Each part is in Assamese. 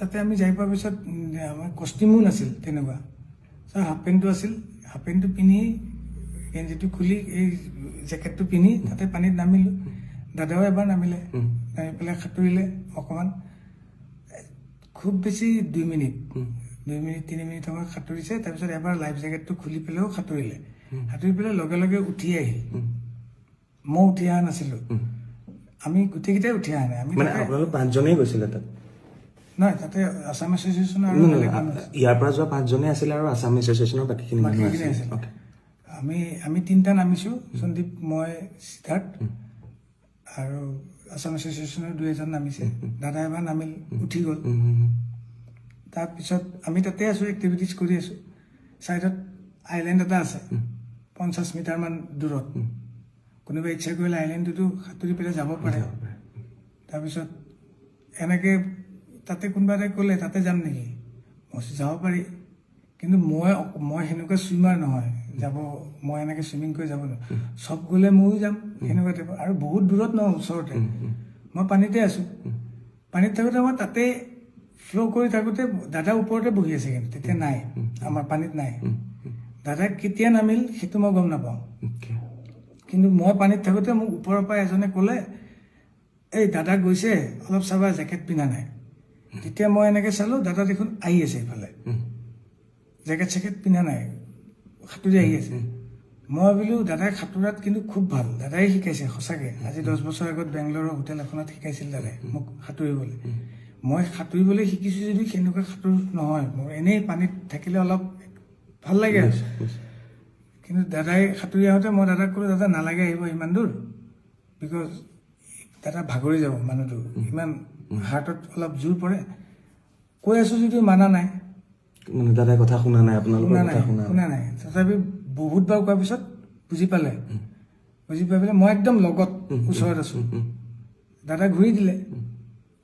তাতে আমি যাই পোৱাৰ পিছত আমাৰ কষ্টিউমো নাছিল তেনেকুৱা হাফ পেণ্টটো আছিল হাফ পেণ্টটো পিন্ধি গেঞ্জিটো খুলি এই জেকেটটো পিন্ধি তাতে পানীত নামিলোঁ দাদাও এবাৰ নামিলে নামি পেলাই সাঁতুৰিলে অকণমান খুব বেছি 2 মিনিট 3 মিনিট সময় সাঁতুৰিছে তাৰপিছত এবাৰ লাইফ জেকেটটো খুলি পেলাইও সাঁতুৰিলে সাঁতুৰি পেলাই লগে লগে উঠি আহিল মই উঠি অহা নাছিলোঁ আমি গোটেইকেইটাই উঠি অহা নাই আমি আপোনালোক 5 জনেই গৈছিলে তাত নহয় তাতে আছাম এছ'চিয়েশ্যন আৰু ইয়াৰ পৰা যোৱা 5 জনেই আছিল আৰু আছাম এছ'চিয়েশ্যনৰ বাকীখিনি আছিল আমি 3টা নামিছোঁ সন্দীপ মই সিদ্ধাৰ্থ আৰু আছাম এছ'চিয়েশ্যনৰ 2 নামিছে দাদা এবাৰ নামিল উঠি গ'ল তাৰপিছত আমি তাতে আছোঁ এক্টিভিটিজ কৰি আছোঁ ছাইডত আইলেণ্ড এটা আছে 50 মিটাৰমান দূৰত কোনোবা ইচ্ছা কৰিলে আইলেণ্ডটোতো সাঁতুৰি পেলাই যাব পাৰে তাৰপিছত এনেকৈ তাতে কোনোবা এটাই ক'লে তাতে যাম নেকি মই যাব পাৰি কিন্তু মই সেনেকুৱা ছুইমাৰ নহয় যাব মই এনেকৈ ছুইমিং কৰি যাব নোৱাৰোঁ চব গ'লে ময়ো যাম সেনেকুৱা টাইপৰ আৰু বহুত দূৰত নহয় ওচৰতে মই পানীতে আছোঁ পানীত থাকোঁতে মই তাতে ফ্ল' কৰি থাকোঁতে দাদা ওপৰতে বহি আছে কিন্তু তেতিয়া নাই আমাৰ পানীত নাই দাদা কেতিয়া নামিল সেইটো মই গম নাপাওঁ কিন্তু মই পানীত থাকোঁতে মোক ওপৰৰ পৰা এজনে ক'লে এই দাদা গৈছে অলপ চাবা জেকেট পিন্ধা নাই তেতিয়া মই এনেকৈ চালোঁ দাদা দেখোন আহি আছে এইফালে জেকেট চেকেট পিন্ধা নাই সাঁতুৰি আহি আছে মই ভাবিলোঁ দাদাই সাঁতোৰাত কিন্তু খুব ভাল দাদাই শিকাইছে সঁচাকৈ আজি 10 বছৰ আগত বেংগলোৰৰ হোটেল এখনত শিকাইছিল দাদাই মোক সাঁতুৰিবলৈ মই সাঁতুৰিবলৈ শিকিছোঁ যদি সেনেকুৱা সাঁতোৰ নহয় মোৰ এনেই পানীত থাকিলে অলপ ভাল লাগে আৰু কিন্তু দাদাই সাঁতুৰি আহোঁতে মই দাদাক ক'লোঁ দাদা নালাগে আহিব ইমান দূৰ বিকজ দাদা ভাগৰি যাব মানুহটো ইমান হাৰ্টত অলপ জোৰ পৰে কৈ আছোঁ যদিও মানা নাই দাদাই কথা শুনা নাই আপোনালোকৰ কথা শুনা নাই তথাপি বহুতবাৰ কোৱাৰ পিছত বুজি পালে বুজি পাই পেলাই মই একদম লগত ওচৰত আছোঁ দাদা ঘূৰি দিলে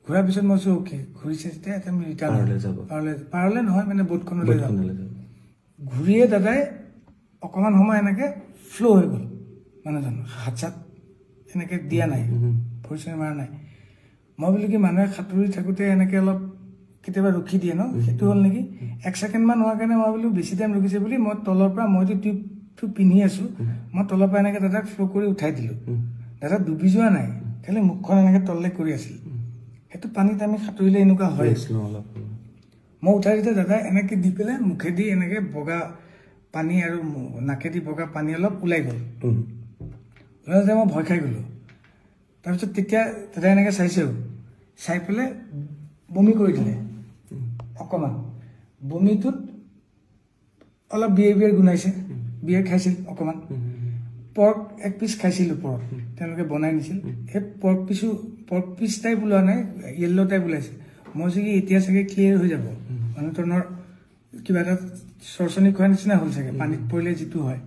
ঘূৰাৰ পিছত মই কৈছোঁ অ'কে ঘূৰিছে যেতিয়া এতিয়া আমি ৰিটাৰ্ণ পাৰলে নহয় মানে বোটখনলৈ যাম ঘূৰিয়ে দাদাই অকণমান সময় এনেকৈ ফ্ল' হৈ গ'ল মানুহজন হাত চাত এনেকৈ দিয়া নাই ভৰি চৰি মাৰা নাই মই বোলো কি মানুহে সাঁতুৰি থাকোঁতে এনেকৈ অলপ কেতিয়াবা ৰখি দিয়ে ন সেইটো হ'ল নেকি 1 ছেকেণ্ডমান হোৱাৰ কাৰণে মই বোলো বেছি টাইম ৰখিছে বুলি মই তলৰ পৰা মইতো টিউবটো পিন্ধি আছোঁ মই তলৰ পৰা এনেকৈ দাদাক ফ্ল' কৰি উঠাই দিলোঁ দাদা ডুবি যোৱা নাই খালি মুখখন এনেকৈ তললৈ কৰি আছিল সেইটো পানীত আমি সাঁতুৰিলে এনেকুৱা হৈ আছিলোঁ অলপ মই উঠাই দিওঁতে দাদা এনেকৈ দি পেলাই মুখেদি এনেকৈ বগা পানী আৰু নাকেদি বগা পানী অলপ ওলাই গ'ল ওলাওঁতে মই ভয় খাই গ'লোঁ তাৰপিছত তেতিয়া দাদাই এনেকৈ চাইছেও চাই পেলাই বমি কৰি দিলে অকণমান বমিটোত অলপ বিয়েৰ গোন্ধাইছে বিয়েৰ খাইছিল অকণমান পৰ্ক 1 পিচ খাইছিল ওপৰত তেওঁলোকে বনাই নিছিল সেই পৰ্ক পিচ টাইপ ওলোৱা নাই য়েল্ল' টাইপ ওলাইছে মই চাগে এতিয়া চাগে ক্লিয়াৰ হৈ যাব মানুহজনৰ কিবা এটা চৰচনি খোৱাৰ নিচিনা হ'ল চাগে পানীত পৰিলে যিটো হয়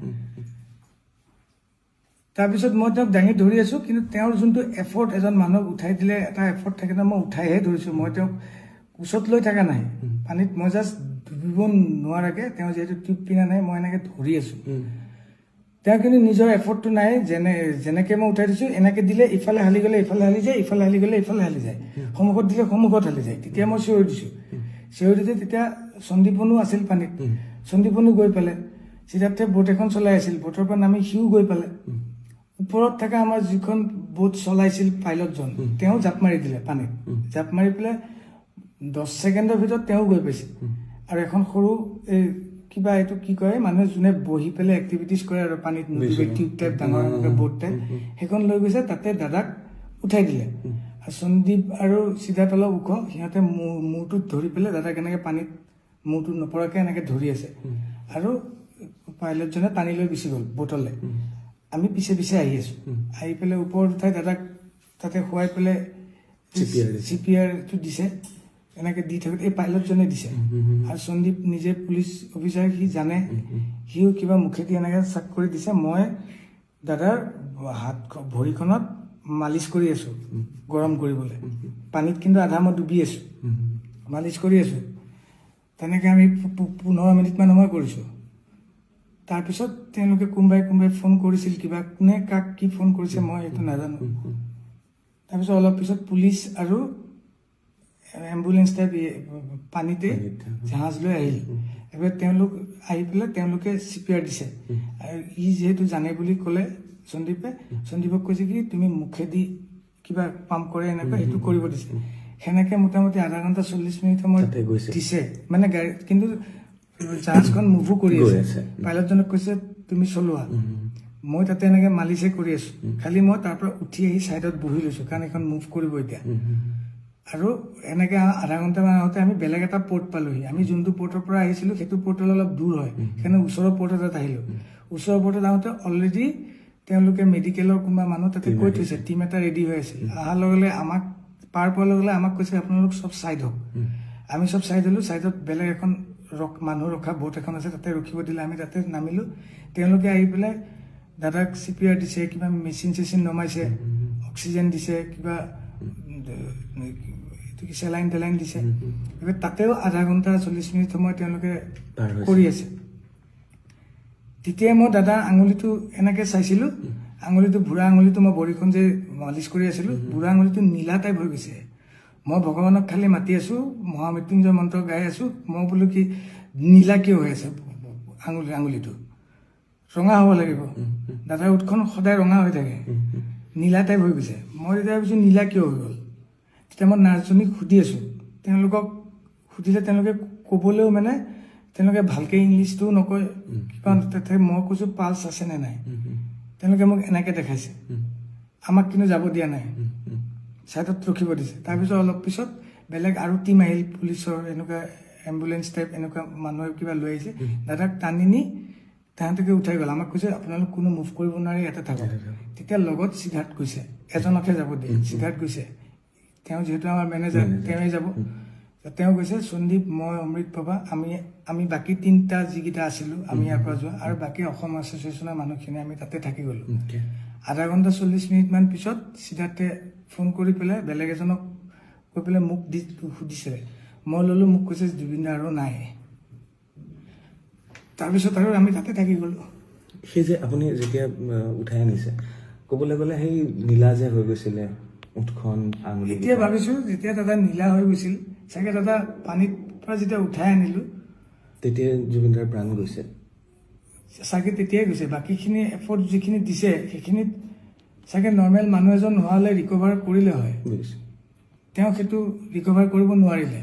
তাৰপিছত মই তেওঁক দাঙি ধৰি আছোঁ কিন্তু তেওঁৰ যোনটো এফৰ্ট এজন মানুহক উঠাই দিলে এটা এফৰ্ট থাকে ন মই উঠাইহে ধৰিছোঁ মই তেওঁক ওচৰত লৈ থকা নাই পানীত মই জাষ্ট ডুবিব নোৱাৰাকৈ তেওঁ যিহেতু টিউব পিন্ধা নাই মই এনেকৈ ধৰি আছোঁ তেওঁ কিন্তু নিজৰ এফৰ্টটো নাই যেনেকৈ মই উঠাই দিছোঁ এনেকৈ দিলে ইফালে হালি গ'লে ইফালে হালি যায় ইফালে হালি গ'লে ইফালে হালি যায় সন্মুখত দিলে সন্মুখত হালি যায় তেতিয়া মই চিঞৰি দিছোঁ চিঞৰি দিওঁতে তেতিয়া সন্দীপনো আছিল পানীত সন্দীপনো গৈ পালে সিদ্ধাৰ্থে বোট এখন চলাই আছিল বোটৰ পৰা নামি সিও গৈ পালে ওপৰত থকা আমাৰ যিখন বোট চলাইছিল পাইলটজন তেওঁ জাপ মাৰি দিলে পানীত জাপ মাৰি পেলাই 10 ছেকেণ্ডৰ ভিতৰত তেওঁ গৈ পাইছিল আৰু এখন সৰু এই কিবা এইটো কি কয় মানুহে যোনে বহি পেলাই এক্টিভিটিজ কৰে আৰু পানীত টিউব টাইপ ডাঙৰ বোট টাইপ সেইখন লৈ গৈছে তাতে দাদাক উঠাই দিলে আৰু সন্দীপ আৰু সিদ্ধাৰ্থ অলপ ওখ সিহঁতে মূৰটোত ধৰি পেলাই দাদাক এনেকৈ পানীত মূৰটো নপৰাকৈ এনেকৈ ধৰি আছে আৰু পাইলটজনে টানি লৈ গুচি গ'ল বোটলৈ আমি পিছে পিছে আহি আছোঁ আহি পেলাই ওপৰত উঠাই দাদাক তাতে শুৱাই পেলাই CPRটো দিছে এনেকৈ দি থাকোঁতে এই পাইলটজনে দিছে আৰু সন্দীপ নিজে পুলিচ অফিচাৰ সি জানে সিও কিবা মুখেদি এনেকৈ চাক কৰি দিছে মই দাদাৰ হাত ভৰিখনত মালিচ কৰি আছোঁ গৰম কৰিবলৈ পানীত কিন্তু আধা মই ডুবি আছোঁ মালিচ কৰি আছোঁ তেনেকৈ আমি 15 মিনিটমান সময় কৰিছোঁ তাৰপিছত তেওঁলোকে কোনোবাই ফোন কৰিছিল কিবা কোনে কাক কি ফোন কৰিছে মই এইটো নাজানো তাৰপিছত অলপ পিছত পুলিচ আৰু এম্বুলেন্স টাইপ পানীতে জাহাজ লৈ আহিল এবাৰ তেওঁলোক আহি পেলাই তেওঁলোকে CPR দিছে আৰু ই যেহেতু জানে বুলি ক'লে সন্দীপক কৈছে কি তুমি মুখেদি কিবা পাম্প কৰে এনেকুৱা এইটো কৰিব দিছে সেনেকে মোটামুটি আধা ঘণ্টা 40 মিনিট সময় দিছে মানে কিন্তু জাহাজখন মুভো কৰি আছে পাইলটজনক কৈছে তুমি চলোৱা মই তাতে এনেকে মালিচে কৰি আছো খালি মই তাৰ পৰা উঠি আহি সাইডত বহি লৈছো কাৰণ এখন মুভ কৰিব এতিয়া আৰু এনেকে আধা ঘণ্টা মান আগতে আমি বেলেগ এটা পোৰ্ট পালোহি আমি যোনটো পোৰ্টৰ পৰা আহিছিলো সেইটো পোৰ্টল অলপ দূৰ হয় সেইকাৰণে ওচৰৰ পোৰ্ট এটাত আহিলো ওচৰৰ পোৰ্টত আহোঁতে অলৰেডি তেওঁলোকে মেডিকেলৰ কোনোবা মানুহ তাতে কৈ থৈছে টিম এটা ৰেডি হৈ আছিল অহাৰ লগে লগে আমাক পাৰ পোৱাৰ লগে লগে আমাক কৈছে আপোনালোক চব চাইড হওক আমি চব চাইড হলো চাইডত বেলেগ এখন মানুহ ৰখা বোট এখন আছে তাতে ৰখিব দিলে আমি তাতে নামিলো তেওঁলোকে আহি পেলাই দাদাক CPR দিছে কিবা মেচিন নমাইছে অক্সিজেন দিছে কিবা চেলাইন টেলাইন দিছে এবাৰ তাতেও আধা ঘণ্টা 40 মিনিট সময় তেওঁলোকে কৰি আছে তেতিয়া মই দাদা আঙুলিটো এনেকে চাইছিলো আঙুলিটো বুঢ়া আঙুলিটো মই বৰিখন যে মালিচ কৰি আছিলো বুঢ়া আঙুলিটো নীলা টাইপ হৈ গৈছে মই ভগৱানক খালি মাতি আছো মহামৃত্যুঞ্জয় মন্ত্ৰ গাই আছো মই বোলো কি নীলা কিয় হৈ আছে আঙুলিটো ৰঙা হ'ব লাগিব দাদাৰ উঠখন সদায় ৰঙা হৈ থাকে নীলা টাইপ হৈ গৈছে মই তেতিয়া ভাবিছো নীলা কিয় হৈ গ'ল তেতিয়া মই নাৰ্ছজনীক সুধি আছো তেওঁলোকক সুধিলে তেওঁলোকে ক'বলৈও মানে তেওঁলোকে ভালকে ইংলিছটো নকয় কিবা তাতে মই কৈছো পালছ আছে নে নাই তেওঁলোকে মোক এনেকে দেখাইছে আমাক কিন্তু যাব দিয়া নাই সাইডত ৰখিব দিছে তাৰপিছত অলপ পিছত বেলেগ আৰু টিম আহিল পুলিচৰ এনেকুৱা এম্বুলেন্স টাইপ এনেকুৱা মানুহ কিবা লৈ আহিছে দাদাক টানি নি তাহাঁতকে উঠাই গ'ল আমাক কৈছে আপোনালোক কোনো মুভ কৰিব নোৱাৰি ইয়াতে থাকক তেতিয়া লগত সিদ্ধাৰ্থ কৈছে এজনকে যাব দিয়ে সিদ্ধাৰ্থ কৈছে তেওঁ যেহেতু আমাৰ মেনেজাৰ তেওঁই যাব তেওঁ কৈছে সন্দীপ মই অমৃত বাবা আমি বাকি তিনিটা যিকেইটা আছিলো আমি ইয়াৰ পৰা যোৱা আৰু বাকি অসম এছ'চিয়েশ্যনৰ মানুহখিনি আমি তাতে থাকি গ'লো আধা ঘণ্টা 40 মিনিট মান পিছত সিদ্ধাৰ্থে ফোন কৰি পেলাই বেলেগ এজনক কৈ পেলাই মোক সুধিছে মই ল'লো মোক কৈছে জুবিন দা আৰু নাই তাৰপিছত আৰু আমি তাতে থাকি গ'লো সেই যে আপুনি যেতিয়া উঠাই আনিছে ক'বলৈ গ'লে সেই নীলা যে হৈ গৈছিলে উঠখন আঙুলি এতিয়া ভাবিছো যেতিয়া দাদা নীলা হৈ গৈছিল চাগে দাদা পানীত পৰা যেতিয়া উঠাই আনিলো তেতিয়া জুবিনদাৰ প্ৰাণ গৈছে চাগে তেতিয়াই গৈছে বাকীখিনি এফৰ্ট যিখিনি দিছে সেইখিনিত চাগে নৰ্মেল মানুহ এজন নোহোৱালে ৰিকভাৰ কৰিলে হয় তেওঁ সেইটো ৰিকভাৰ কৰিব নোৱাৰিলে